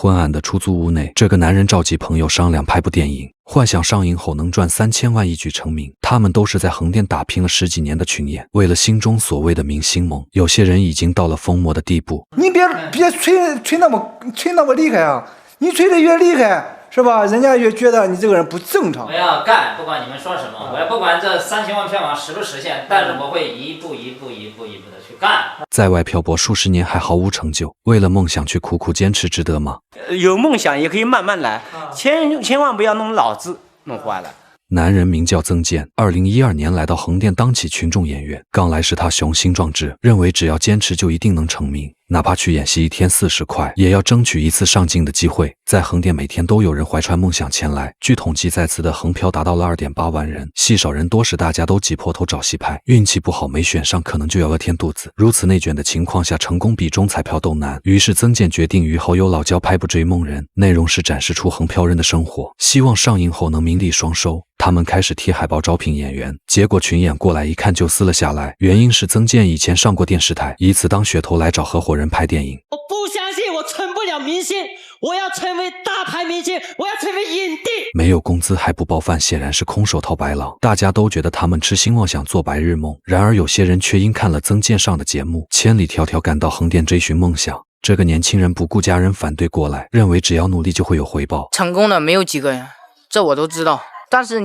昏暗的出租屋内，这个男人召集朋友商量拍部电影，幻想上映后能赚3000万一举成名。他们都是在横店打拼了10几年的群演，为了心中所谓的明星梦，有些人已经到了疯魔的地步。你别吹那么厉害啊！你吹得越厉害，是吧？人家越觉得你这个人不正常。我要干，不管你们说什么，我也不管这3000万票房实不实现，但是我会一步一步的去干。在外漂泊数十年还毫无成就，为了梦想去苦苦坚持，值得吗？有梦想也可以慢慢来，千万不要弄脑子弄坏了。男人名叫曾健，2012年来到横店当起群众演员。刚来时他雄心壮志，认为只要坚持就一定能成名，哪怕去演戏1天40块，也要争取一次上镜的机会。在横店每天都有人怀揣梦想前来，据统计在此的横漂达到了2.8万人，戏少人多时大家都挤破头找戏拍，运气不好没选上可能就要饿天肚子。如此内卷的情况下，成功比中彩票都难。于是曾健决定与好友老焦拍部《追梦人》，内容是展示出横漂人的生活，希望上映后能名利双收。他们开始贴海报招聘演员，结果群演过来一看就撕了下来，原因是曾健以前上过电视台，以此当噱头来找合伙人拍电影。我不相信我成不了明星，我要成为大牌明星，我要成为影帝。没有工资还不包饭，显然是空手套白狼。大家都觉得他们痴心妄想做白日梦，然而有些人却因看了曾健上的节目，千里迢迢赶到横店追寻梦想。这个年轻人不顾家人反对过来，认为只要努力就会有回报。成功的没有几个人，这我都知道。但是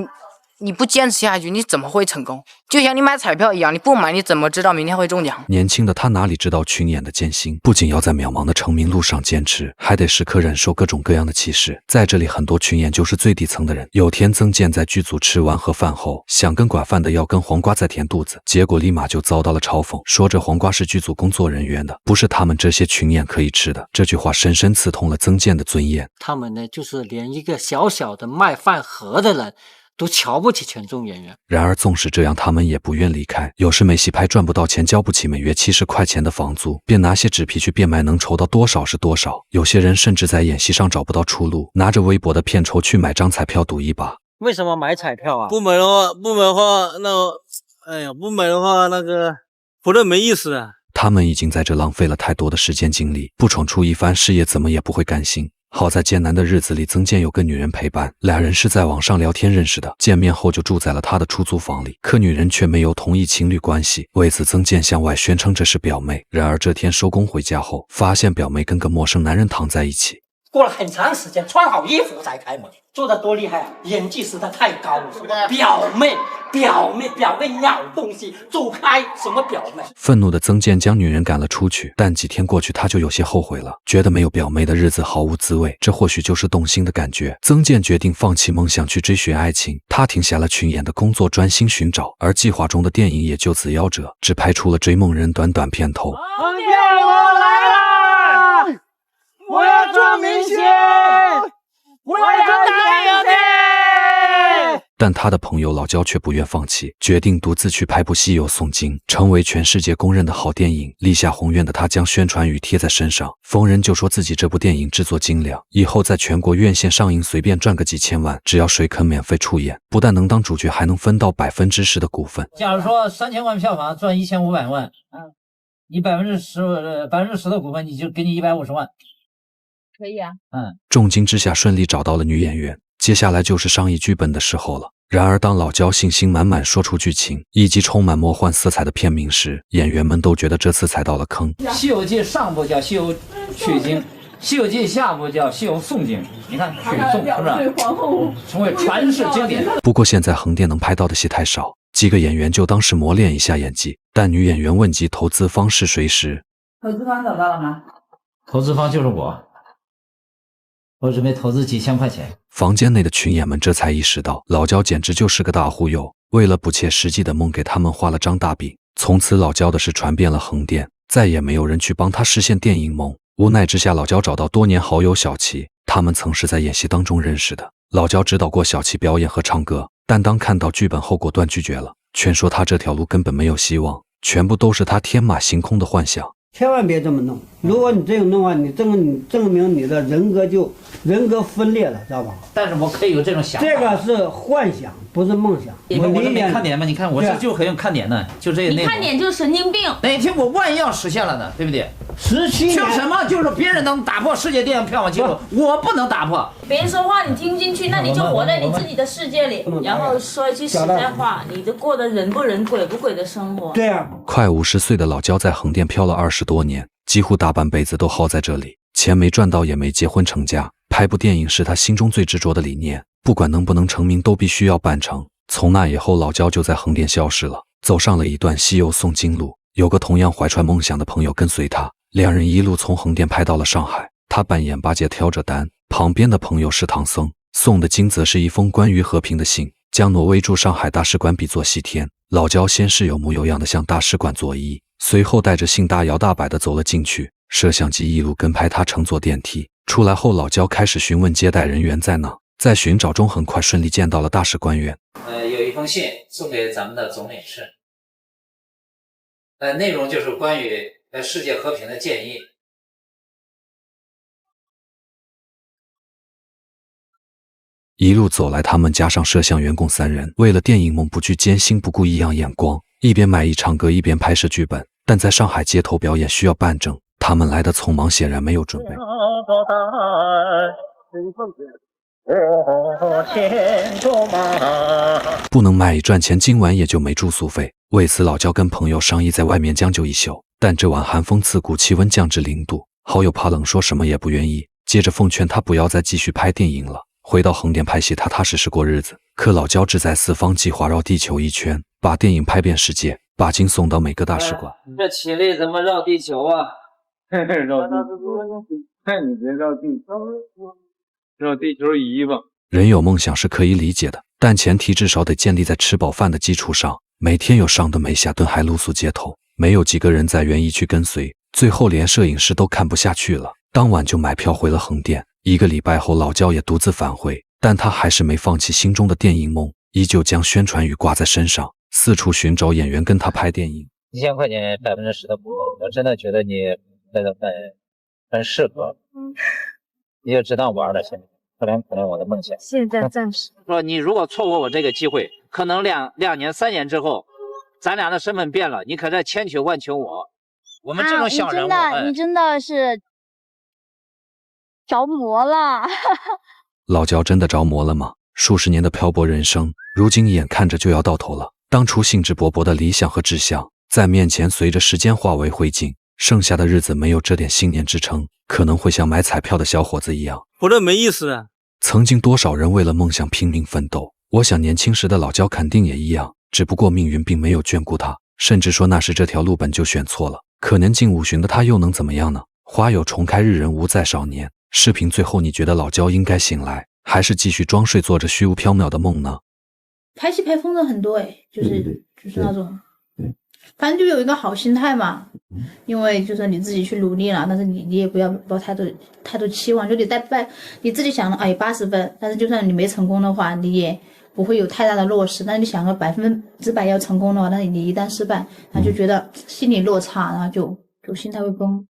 你不坚持下去，你怎么会成功？就像你买彩票一样，你不买你怎么知道明天会中奖？年轻的他哪里知道群演的艰辛，不仅要在渺茫的成名路上坚持，还得时刻忍受各种各样的歧视。在这里，很多群演就是最底层的人。有天曾健在剧组吃完盒饭后，想跟寡饭的要根黄瓜再填肚子，结果立马就遭到了嘲讽，说这黄瓜是剧组工作人员的，不是他们这些群演可以吃的。这句话深深刺痛了曾健的尊严。他们呢，就是连一个小小的卖饭盒的人都瞧不起群众演员。然而纵使这样，他们也不愿离开。有时没戏拍赚不到钱，交不起每月70块钱的房租，便拿些纸皮去变卖，能筹到多少是多少。有些人甚至在演戏上找不到出路，拿着微薄的片酬去买张彩票赌一把。为什么买彩票啊？不买的话，那个活得没意思啊。他们已经在这浪费了太多的时间精力，不闯出一番事业怎么也不会甘心。好在艰难的日子里，曾健有个女人陪伴，俩人是在网上聊天认识的，见面后就住在了他的出租房里。可女人却没有同意情侣关系，为此曾健向外宣称这是表妹。然而这天收工回家后，发现表妹跟个陌生男人躺在一起。过了很长时间，穿好衣服才开门，做的多厉害啊！演技实在太高了。表妹鸟东西，走开！什么表妹？愤怒的曾健将女人赶了出去，但几天过去，他就有些后悔了，觉得没有表妹的日子毫无滋味，这或许就是动心的感觉。曾健决定放弃梦想去追寻爱情，他停下了群演的工作，专心寻找，而计划中的电影也就此夭折，只拍出了《追梦人》短短片头。横店我来了，我要做明星，我要大明星。但他的朋友老焦却不愿放弃，决定独自去拍部《西游诵经》，成为全世界公认的好电影。立下宏愿的他将宣传语贴在身上，逢人就说自己这部电影制作精良，以后在全国院线上映随便赚个几千万，只要谁肯免费出演，不但能当主角，还能分到10%的股份。假如说3000万票房赚1500万，你10%的股份，你就给你150万，可以啊。重金之下顺利找到了女演员，接下来就是商议剧本的时候了。然而当老焦信心满满说出剧情以及充满魔幻色彩的片名时，演员们都觉得这次踩到了坑。西游记上部叫西游取经，西游记下部叫西游诵经，你看取诵是不是成为传世经典。不过现在横店能拍到的戏太少，几个演员就当是磨练一下演技。但女演员问及投资方是谁时，投资方找到了吗？投资方就是我准备投资几千块钱。房间内的群演们这才意识到，老焦简直就是个大忽悠，为了不切实际的梦给他们画了张大饼。从此老焦的事传遍了横店，再也没有人去帮他实现电影梦。无奈之下，老焦找到多年好友小齐，他们曾是在演戏当中认识的。老焦指导过小齐表演和唱歌，但当看到剧本后果断拒绝了，劝说他这条路根本没有希望，全部都是他天马行空的幻想。千万别这么弄，如果你这样弄啊，你证明你的人格就人格分裂了，知道吧？但是我可以有这种想法。这个是幻想，不是梦想。我这没看点吗？你看我这就很有看点呢，就这。你看点就是神经病。哪天我万一要实现了呢？对不对？17年。凭什么？就是别人能打破世界电影票房记录，我不能打破。别人说话你听不进去，那你就活在你自己的世界里。然后说一句实在话，你就过得人不人鬼不鬼的生活。对啊。快50岁的老焦在横店漂了20多年，几乎大半辈子都耗在这里，钱没赚到，也没结婚成家。拍部电影是他心中最执着的理念，不管能不能成名，都必须要办成。从那以后，老焦就在横店消失了，走上了一段西游诵经路。有个同样怀揣梦想的朋友跟随他，两人一路从横店拍到了上海。他扮演八戒挑着担，旁边的朋友是唐僧，诵的经则是一封关于和平的信，将挪威驻上海大使馆比作西天。老焦先是有模有样的向大使馆作揖，随后带着信大摇大摆地走了进去，摄像机一路跟拍他乘坐电梯。出来后，老焦开始询问接待人员在哪，在寻找中很快顺利见到了大使官员。有一封信送给咱们的总领事，内容就是关于世界和平的建议。一路走来，他们加上摄像员共3人，为了电影梦不惧艰辛，不顾异样眼光，一边卖艺唱歌，一边拍摄剧本。但在上海街头表演需要办证，他们来的匆忙，显然没有准备。不能卖艺赚钱，今晚也就没住宿费。为此，老焦跟朋友商议在外面将就一宿，但这晚寒风刺骨，气温降至0度，好友怕冷，说什么也不愿意。接着奉劝他不要再继续拍电影了，回到横店拍戏，踏踏实实过日子。可老焦志在四方计划绕地球一圈，把电影拍遍世界，把经送到每个大使馆。这体力怎么绕地球啊？绕地球，看你别绕地球，绕地球仪吧。人有梦想是可以理解的，但前提至少得建立在吃饱饭的基础上。每天有上顿没下顿，还露宿街头，没有几个人再愿意去跟随，最后连摄影师都看不下去了，当晚就买票回了横店。1个礼拜后，老焦也独自返回，但他还是没放弃心中的电影梦，依旧将宣传语挂在身上，四处寻找演员跟他拍电影。1000块钱10%的补助，我真的觉得你那个很适合，你就知道玩了，现在可怜我的梦想。现在暂时说你如果错过我这个机会，可能2年3年之后，咱俩的身份变了，你可在千求万求我。我们这种小人物，你真的是着魔了。老焦真的着魔了吗？数十年的漂泊人生，如今眼看着就要到头了。当初兴致勃勃的理想和志向，在面前随着时间化为灰烬。剩下的日子没有这点信念支撑，可能会像买彩票的小伙子一样，活得没意思啊。曾经多少人为了梦想拼命奋斗，我想年轻时的老焦肯定也一样，只不过命运并没有眷顾他，甚至说那时这条路本就选错了。可年近50的他又能怎么样呢？花有重开，日人无再少年。视频最后，你觉得老焦应该醒来，还是继续装睡，做着虚无缥缈的梦呢？拍戏拍疯的很多就是那种，反正就有一个好心态嘛。因为就是你自己去努力了，但是你也不要抱太多期望，就你自己想了80分，但是就算你没成功的话，你也不会有太大的落失。但是你想个100%要成功的话，但是你一旦失败，他就觉得心理落差，然后就心态会崩。